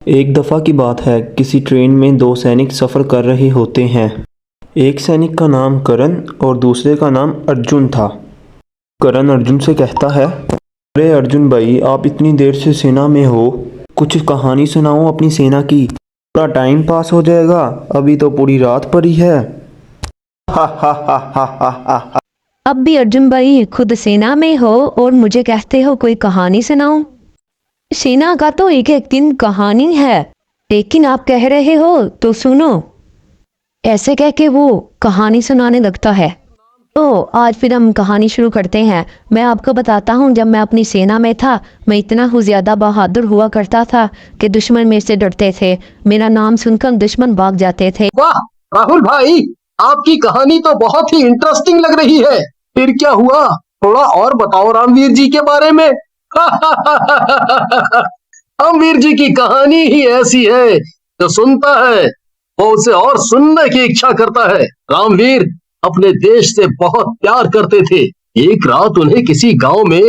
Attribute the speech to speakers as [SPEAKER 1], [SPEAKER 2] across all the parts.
[SPEAKER 1] एक दफ़ा की बात है, किसी ट्रेन में दो सैनिक सफ़र कर रहे होते हैं। एक सैनिक का नाम करण और दूसरे का नाम अर्जुन था। करण अर्जुन से कहता है, अरे अर्जुन भाई, आप इतनी देर से सेना में हो, कुछ कहानी सुनाओ अपनी सेना की, पूरा टाइम पास हो जाएगा, अभी तो पूरी रात पड़ी है। हा हा हा हा हा हा।
[SPEAKER 2] अब भी अर्जुन भाई खुद सेना में हो और मुझे कहते हो कोई कहानी सुनाओ। सेना का तो एक एक दिन कहानी है, लेकिन आप कह रहे हो तो सुनो। ऐसे कह के वो कहानी सुनाने लगता है। तो आज फिर हम कहानी शुरू करते हैं। मैं आपको बताता हूँ, जब मैं अपनी सेना में था, मैं इतना ज़्यादा बहादुर हुआ करता था कि दुश्मन मेरे से डरते थे। मेरा नाम सुनकर दुश्मन भाग जाते थे।
[SPEAKER 3] वाह राहुल भाई, आपकी कहानी तो बहुत ही इंटरेस्टिंग लग रही है। फिर क्या हुआ, थोड़ा और बताओ रामवीर जी के बारे में। रामवीर जी की कहानी ही ऐसी है, जो सुनता है वो उसे और सुनने की इच्छा करता है। रामवीर अपने देश से बहुत प्यार करते थे। एक रात उन्हें किसी गांव में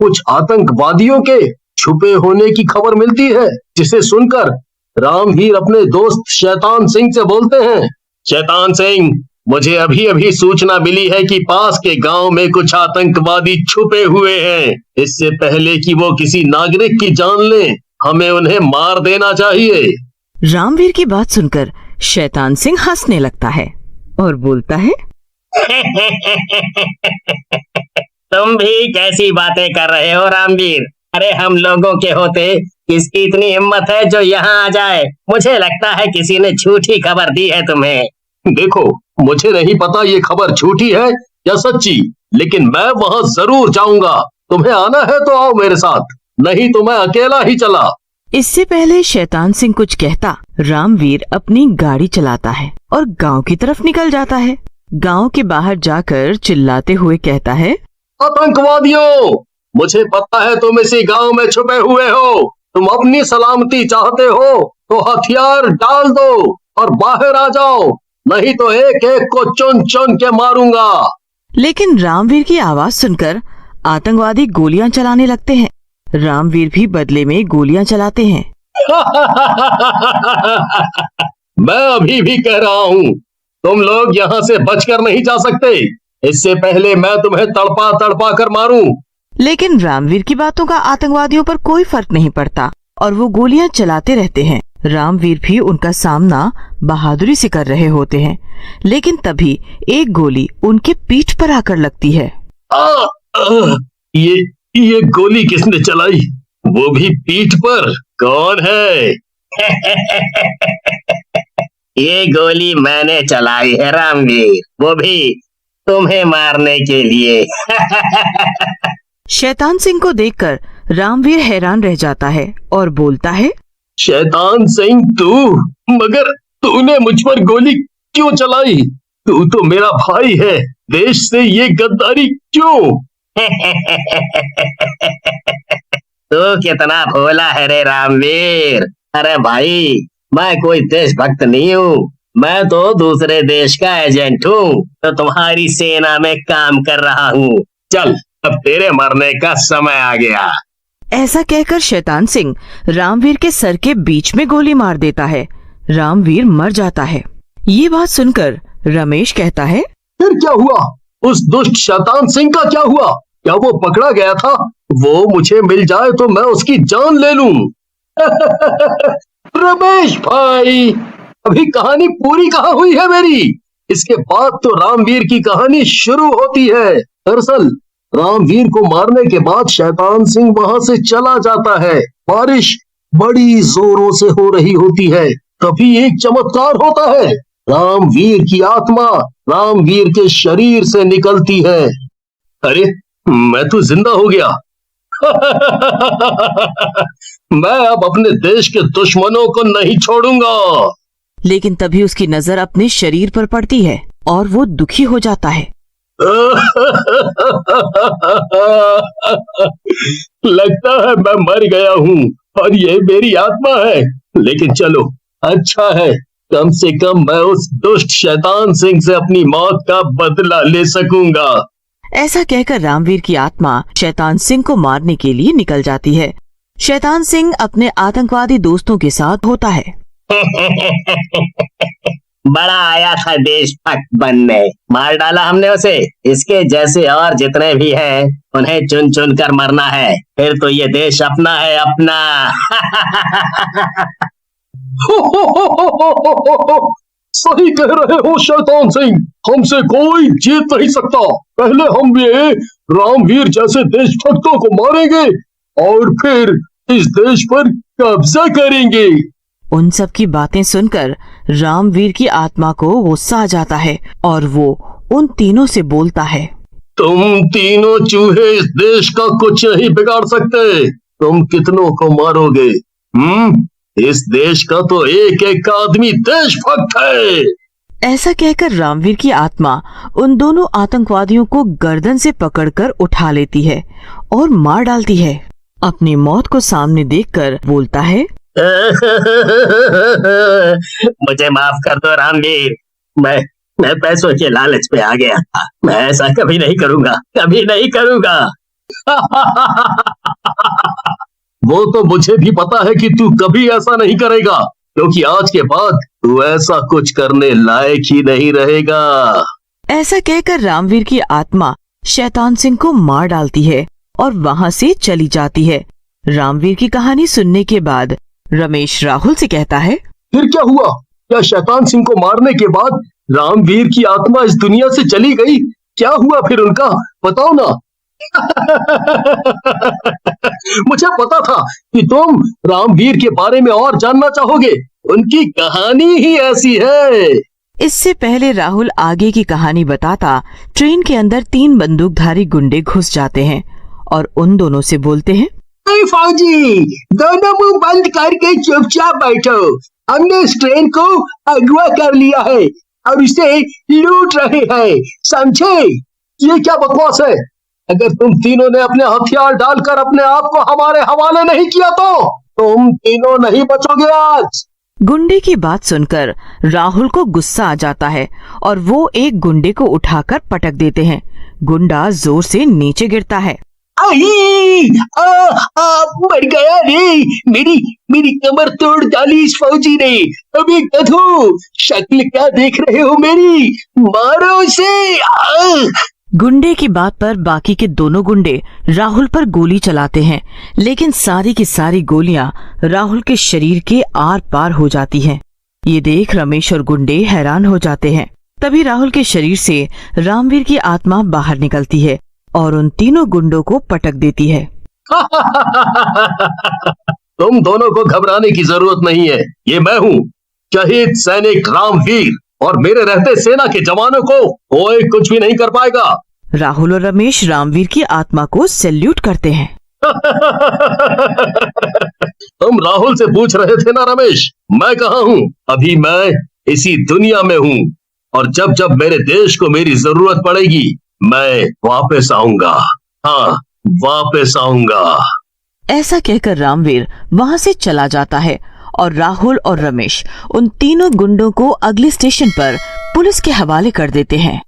[SPEAKER 3] कुछ आतंकवादियों के छुपे होने की खबर मिलती है, जिसे सुनकर रामवीर अपने दोस्त शैतान सिंह से बोलते हैं, शैतान सिंह, मुझे अभी अभी सूचना मिली है कि पास के गांव में कुछ आतंकवादी छुपे हुए हैं। इससे पहले कि वो किसी नागरिक की जान लें, हमें उन्हें मार देना चाहिए।
[SPEAKER 4] रामवीर की बात सुनकर शैतान सिंह हंसने लगता है और बोलता है,
[SPEAKER 5] तुम भी कैसी बातें कर रहे हो रामवीर? अरे हम लोगों के होते किसकी इतनी हिम्मत है जो यहाँ आ जाए? मुझे लगता है किसी ने झूठी खबर दी है तुम्हें।
[SPEAKER 3] देखो, मुझे नहीं पता ये खबर झूठी है या सच्ची, लेकिन मैं वहां जरूर जाऊंगा। तुम्हें आना है तो आओ मेरे साथ, नहीं तो मैं अकेला ही चला।
[SPEAKER 4] इससे पहले शैतान सिंह कुछ कहता, रामवीर अपनी गाड़ी चलाता है और गांव की तरफ निकल जाता है। गांव के बाहर जाकर चिल्लाते हुए कहता है,
[SPEAKER 3] आतंकवादियों, मुझे पता है तुम इसी गांव में छुपे हुए हो। तुम अपनी सलामती चाहते हो तो हथियार डाल दो और बाहर आ जाओ, नहीं तो एक एक को चुन चुन के मारूंगा।
[SPEAKER 4] लेकिन रामवीर की आवाज सुनकर आतंकवादी गोलियां चलाने लगते हैं। रामवीर भी बदले में गोलियां चलाते हैं।
[SPEAKER 3] मैं अभी भी कह रहा हूँ, तुम लोग यहाँ से बचकर नहीं जा सकते। इससे पहले मैं तुम्हें तड़पा तड़पा कर मारूं।
[SPEAKER 4] लेकिन रामवीर की बातों का आतंकवादियों पर कोई फर्क नहीं पड़ता और वो गोलियां चलाते रहते हैं। रामवीर भी उनका सामना बहादुरी से कर रहे होते हैं, लेकिन तभी एक गोली उनके पीठ पर आकर लगती है।
[SPEAKER 3] ये गोली किसने चलाई, वो भी पीठ पर? कौन है?
[SPEAKER 5] ये गोली मैंने चलाई है रामवीर, वो भी तुम्हें मारने के लिए।
[SPEAKER 4] शैतान सिंह को देखकर रामवीर हैरान रह जाता है और बोलता है,
[SPEAKER 3] शैतान सिंह तू, मगर तूने मुझ पर गोली क्यों चलाई? तू तो मेरा भाई है, देश से ये गद्दारी क्यों?
[SPEAKER 5] तू कितना भोला है रे रामवीर। अरे भाई, मैं कोई देशभक्त नहीं हूँ, मैं तो दूसरे देश का एजेंट हूँ, तो तुम्हारी सेना में काम कर रहा हूँ। चल, अब तेरे मरने का समय आ गया।
[SPEAKER 4] ऐसा कहकर शैतान सिंह रामवीर के सर के बीच में गोली मार देता है। रामवीर मर जाता है। ये बात सुनकर रमेश कहता है,
[SPEAKER 3] फिर क्या हुआ? उस दुष्ट शैतान सिंह का क्या हुआ? क्या वो पकड़ा गया था? वो मुझे मिल जाए तो मैं उसकी जान ले लूं। रमेश भाई, अभी कहानी पूरी कहाँ हुई है मेरी? इसके बाद तो रामवीर की कहानी शुरू होती है। दरअसल रामवीर को मारने के बाद शैतान सिंह वहां से चला जाता है। बारिश बड़ी जोरों से हो रही होती है, तभी एक चमत्कार होता है। रामवीर की आत्मा रामवीर के शरीर से निकलती है। अरे, मैं तो जिंदा हो गया। मैं अब अपने देश के दुश्मनों को नहीं छोड़ूंगा।
[SPEAKER 4] लेकिन तभी उसकी नजर अपने शरीर पर पड़ती है और वो दुखी हो जाता है।
[SPEAKER 3] लगता है मैं मर गया हूँ और ये मेरी आत्मा है। लेकिन चलो, अच्छा है, कम से कम मैं उस दुष्ट शैतान सिंह से अपनी मौत का बदला ले सकूंगा।
[SPEAKER 4] ऐसा कहकर रामवीर की आत्मा शैतान सिंह को मारने के लिए निकल जाती है। शैतान सिंह अपने आतंकवादी दोस्तों के साथ होता है।
[SPEAKER 5] बड़ा आया था देशभक्त बनने, मार डाला हमने उसे। इसके जैसे और जितने भी हैं उन्हें चुन चुन कर मरना है, फिर तो ये देश अपना है, अपना।
[SPEAKER 3] सही कह रहे हो शैतान सिंह, हमसे कोई जीत नहीं सकता। पहले हम ये रामवीर जैसे देशभक्तों को मारेंगे और फिर इस देश पर कब्जा करेंगे।
[SPEAKER 4] उन सब की बातें सुनकर रामवीर की आत्मा को गुस्सा आ जाता है और वो उन तीनों से बोलता है,
[SPEAKER 3] तुम तीनों चूहे इस देश का कुछ नहीं बिगाड़ सकते। तुम कितनों को मारोगे? इस देश का तो एक एक आदमी देशभक्त है।
[SPEAKER 4] ऐसा कहकर रामवीर की आत्मा उन दोनों आतंकवादियों को गर्दन से पकड़कर उठा लेती है और मार डालती है। अपनी मौत को सामने देखकर बोलता है,
[SPEAKER 5] मुझे माफ कर दो रामवीर, मैं पैसों के लालच में आ गया था। मैं ऐसा कभी नहीं करूंगा, कभी नहीं करूंगा।
[SPEAKER 3] वो तो मुझे भी पता है कि तू कभी ऐसा नहीं करेगा, क्योंकि आज के बाद तू ऐसा कुछ करने लायक ही नहीं रहेगा।
[SPEAKER 4] ऐसा कहकर रामवीर की आत्मा शैतान सिंह को मार डालती है और वहाँ से चली जाती है। रामवीर की कहानी सुनने के बाद रमेश राहुल से कहता है,
[SPEAKER 3] फिर क्या हुआ? क्या शैतान सिंह को मारने के बाद रामवीर की आत्मा इस दुनिया से चली गई? क्या हुआ फिर उनका, बताओ ना। मुझे पता था कि तुम रामवीर के बारे में और जानना चाहोगे, उनकी कहानी ही ऐसी है।
[SPEAKER 4] इससे पहले राहुल आगे की कहानी बताता ट्रेन के अंदर 3 बंदूकधारी गुंडे घुस जाते हैं और उन दोनों से बोलते हैं,
[SPEAKER 3] फौजी, दोनों मुंह बंद करके चुपचाप बैठो। हमने इस ट्रेन को अगवा कर लिया है और इसे लूट रहे हैं, समझे? ये क्या बकवास है? अगर तुम तीनों ने अपने हथियार डालकर अपने आप को हमारे हवाले नहीं किया तो तुम तीनों नहीं बचोगे आज।
[SPEAKER 4] गुंडे की बात सुनकर राहुल को गुस्सा आ जाता है और वो एक गुंडे को उठाकर पटक देते हैं। गुंडा जोर से नीचे गिरता है।
[SPEAKER 3] मर गया रे, मेरी कमर तोड़ डाली इस फौजी ने। अबे गधो, शक्ल क्या देख रहे हो मेरी? मारो उसे।
[SPEAKER 4] गुंडे की बात पर बाकी के दोनों गुंडे राहुल पर गोली चलाते हैं, लेकिन सारी की सारी गोलियां राहुल के शरीर के आर पार हो जाती हैं। ये देख रमेश और गुंडे हैरान हो जाते हैं। तभी राहुल के शरीर से रामवीर की आत्मा बाहर निकलती है और उन तीनों गुंडों को पटक देती है।
[SPEAKER 3] तुम दोनों को घबराने की जरूरत नहीं है। ये मैं हूँ, शहीद सैनिक रामवीर, और मेरे रहते सेना के जवानों को कोई कुछ भी नहीं कर पाएगा।
[SPEAKER 4] राहुल और रमेश रामवीर की आत्मा को सैल्यूट करते हैं।
[SPEAKER 3] तुम राहुल से पूछ रहे थे ना रमेश, मैं कहाँ हूँ? अभी मैं इसी दुनिया में हूँ, और जब जब मेरे देश को मेरी जरूरत पड़ेगी मैं वापस आऊंगा। हाँ, वापस आऊंगा।
[SPEAKER 4] ऐसा कहकर रामवीर वहाँ से चला जाता है और राहुल और रमेश उन तीनों गुंडों को अगले स्टेशन पर पुलिस के हवाले कर देते हैं।